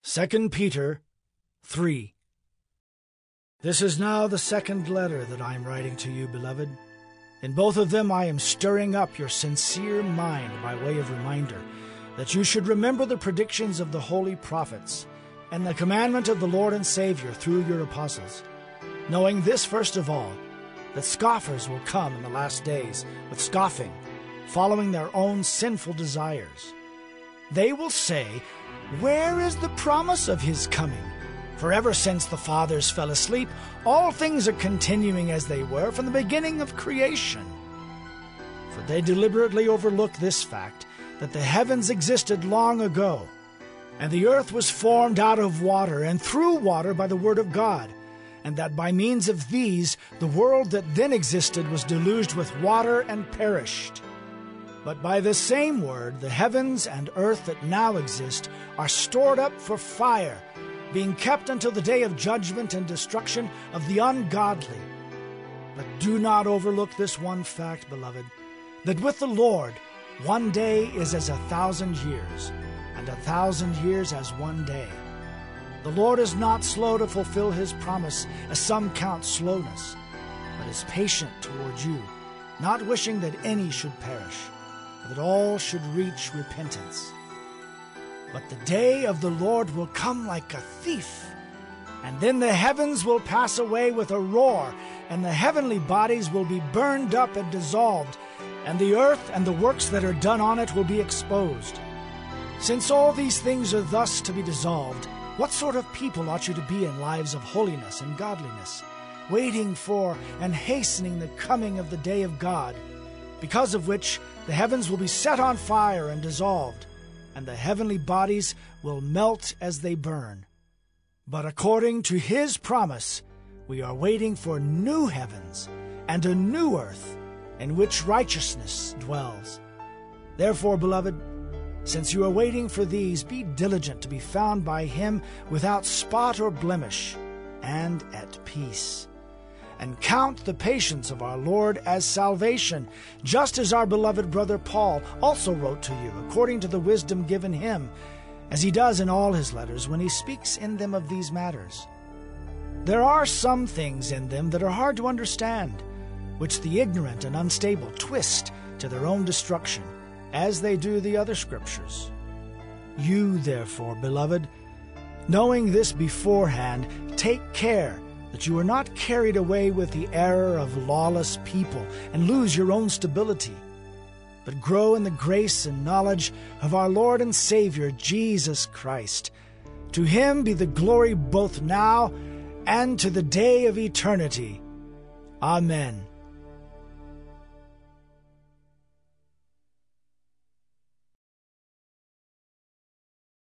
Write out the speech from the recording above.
2 Peter 3. This is now the second letter that I am writing to you, beloved. In both of them I am stirring up your sincere mind by way of reminder, that you should remember the predictions of the holy prophets, and the commandment of the Lord and Savior through your apostles, knowing this first of all, that scoffers will come in the last days with scoffing, following their own sinful desires. They will say, "Where is the promise of his coming? For ever since the fathers fell asleep, all things are continuing as they were from the beginning of creation." For they deliberately overlook this fact, that the heavens existed long ago, and the earth was formed out of water and through water by the word of God, and that by means of these the world that then existed was deluged with water and perished. But by the same word the heavens and earth that now exist are stored up for fire, being kept until the day of judgment and destruction of the ungodly. But do not overlook this one fact, beloved, that with the Lord 1 day is as 1,000 years, and 1,000 years as 1 day. The Lord is not slow to fulfill his promise, as some count slowness, but is patient toward you, not wishing that any should perish, but that all should reach repentance. But the day of the Lord will come like a thief, and then the heavens will pass away with a roar, and the heavenly bodies will be burned up and dissolved, and the earth and the works that are done on it will be exposed. Since all these things are thus to be dissolved, what sort of people ought you to be in lives of holiness and godliness, waiting for and hastening the coming of the day of God, because of which the heavens will be set on fire and dissolved, and the heavenly bodies will melt as they burn. But according to his promise, we are waiting for new heavens and a new earth, in which righteousness dwells. Therefore, beloved, since you are waiting for these, be diligent to be found by him without spot or blemish, and at peace. And count the patience of our Lord as salvation, just as our beloved brother Paul also wrote to you, according to the wisdom given him, as he does in all his letters when he speaks in them of these matters. There are some things in them that are hard to understand, which the ignorant and unstable twist to their own destruction, as they do the other scriptures. You, therefore, beloved, knowing this beforehand, take care that you are not carried away with the error of lawless people and lose your own stability, but grow in the grace and knowledge of our Lord and Savior, Jesus Christ. To him be the glory both now and to the day of eternity. Amen.